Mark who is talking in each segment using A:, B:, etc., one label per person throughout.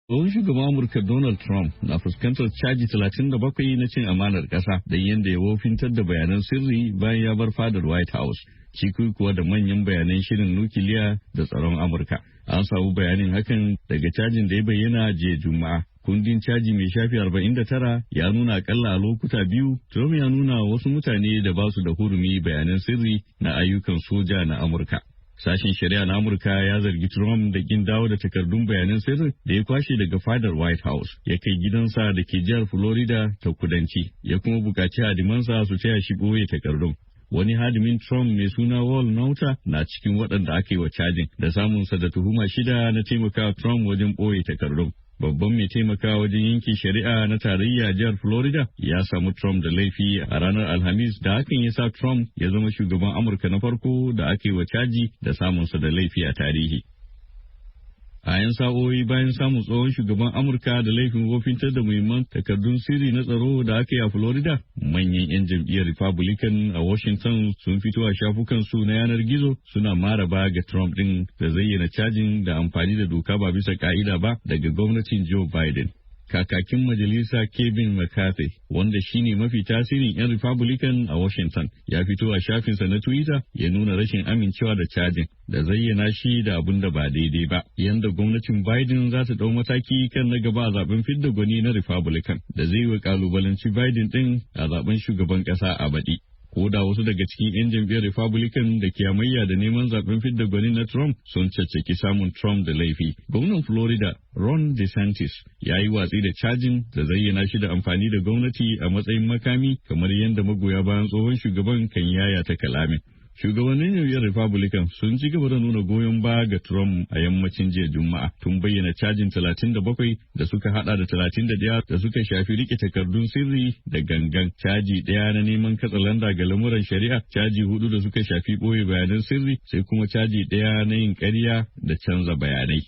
A: Tsohon shugaban Amurka Donald Trump na fuskantar caji 37 na cin amanar ƙasa don yadda ya wofintar da bayanan sirri bayan ya bar fadar White House, ciki kuwa da manyan bayanan shirin nukiliya da tsaron Amurka. An samu bayanin hakan daga cajin da ya bayyana jiya Juma'a. Kundin caji mai shafi 49 ya nuna akalla a lokuta biyu, Trump ya nuna wasu mutane da ba su da hurumi bayanan sirri na ayyukan soja na Amurka. Sashen shari'a na Amurka ya zargi Trump da kin dawo da takardun bayanan sirri da ya kwashe daga fadar White House, ya kai gidansa da ke jihar Florida ta kudanci, ya kuma bukaci hadimansa su taya shi ɓoye takardun. Wani hadimin Trump mai suna Wall Nauta na cikin waɗanda aka yi wa cajin da samunsa da tuhuma 6 na taimakawa Trump wajen ɓoye takardun. Babban mai taimakawa wajen yanke shari'a na tarayya jihar Florida ya samu Trump da laifi a ranar Alhamis, da hakan ya sa Trump ya zama shugaban Amurka na farko da aka yi wa caji da samunsa da laifi a tarihi. A 'yan sa'o'i bayan samun tsohon shugaban Amurka da laifin wofintar da muhimman takardun sirri na tsaro da aka yi a Florida, manyan 'yan jam'iyyar Republican a Washington sun fito a shafukansu na yanar gizo suna maraba ga Trump ɗin da zayyana cajin da amfani da doka ba bisa ka'ida ba daga gwamnatin Joe Biden. Kakakin majalisa Kevin McCarthy, wanda shine mafi tasirin 'yan Republican a Washington, ya fito a shafinsa na Twitter ya nuna rashin amincewa da cajin da zayyana shi da abin da ba daidai ba, yanda gwamnatin Biden za ta ɗau mataki kan na gaba a zaben fidda gwani na Republican da zai wa kalubalanci Biden ɗin a zaben shugaban ƙasa a baɗi. Ko da wasu daga cikin 'yan jam'iyyar Republican da ke amayya da neman zaben fidda gwani na Trump sun caccaki samun Trump da laifi. Gwamnan Florida Ron DeSantis ya yi watsi da cajin da zayyana shi da amfani da gwamnati a matsayin makami, kamar yadda magoya bayan tsohon shugaban kan yaya ta kalamin. Shugabannin jam'iyyar Republican sun ci gaba da nuna goyon baya ga Trump a yammacin jiya Juma'a, tun bayyana cajin 37 da suka hada da 31 da suka shafi rike takardun sirri da gangan, caji ɗaya na neman katsalanda ga lamuran shari'a, caji 4 da suka shafi ɓoye bayanan sirri, sai kuma caji ɗaya na yin ƙarya da canza bayanai.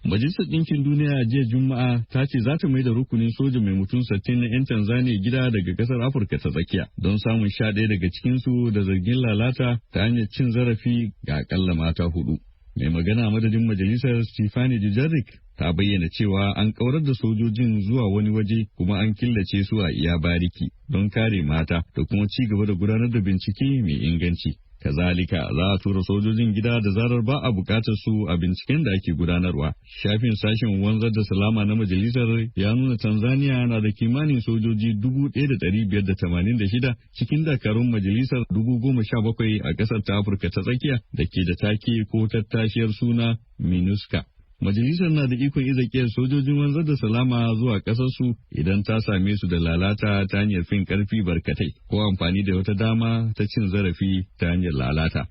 A: Majalisar Ɗinkin Duniya a jiya Juma'a ta ce za ta mai da rukunin soja mai mutum 60 na 'yan Tanzania gida daga ƙasar Afirka ta tsakiya don samun 11 daga cikinsu da zargin lalata ta hanyar cin zarafi ga akalla mata 4. Mai magana a madadin majalisar Stephanie Dujarric ta bayyana cewa an kaurar da sojojin zuwa wani waje kuma an killace su a iya bariki don kare mata da kuma ci gaba da gudanar da bincike mai inganci. Kazalika za a tura sojojin gida da zarar ba a bukatar su a binciken da ake gudanarwa. Shafin sashen wanzar da salama na majalisar ya nuna Tanzania na da kimanin sojoji 1,586 cikin dakarun majalisar 17,000 a ƙasar ta Afirka ta tsakiya da ke da take ko tattashiyar suna MINUSCA. Majalisar na da ikon izakiyar sojojin wanzar da salama zuwa ƙasarsu idan ta same su da lalata ta hanyar fin ƙarfi barkatai ko amfani da wata dama ta cin zarafi ta hanyar lalata.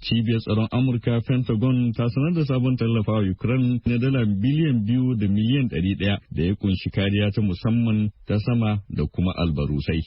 A: Cibiyar tsaron Amurka Pentagon ta sanar da sabon tallafawa Ukraine na dala biliyan 2 da miliyan 100 da ya kunshi kariya ta musamman ta sama da kuma albarusai.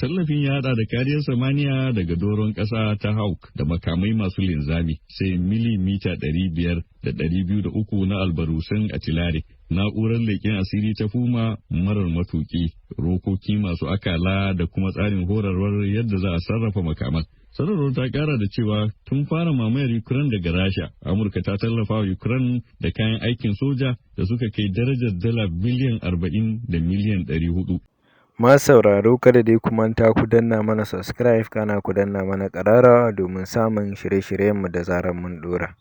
A: Tallafin ya hada da kariyar samaniya daga doron ƙasa ta Hawk da makamai masu linzami, sai milimita 500 da 203 na albarusan artillery, na'urar leƙen asiri ta Puma marar matuki, rokoki masu akala da kuma tsarin horarwar yadda za a sarrafa makaman. Sanarwar ta kara da cewa tun fara mamayar Ukraine daga Rasha, Amurka ta tallafa wa Ukraine da kayan aikin soja da suka kai darajar dala biliyan 40 da miliyan 400.
B: Masu sauraro kada dai ku manta ku danna mana subscribe kana ku danna mana ƙararrawa domin samun shirye-shiryenmu da zarar mun ɗora.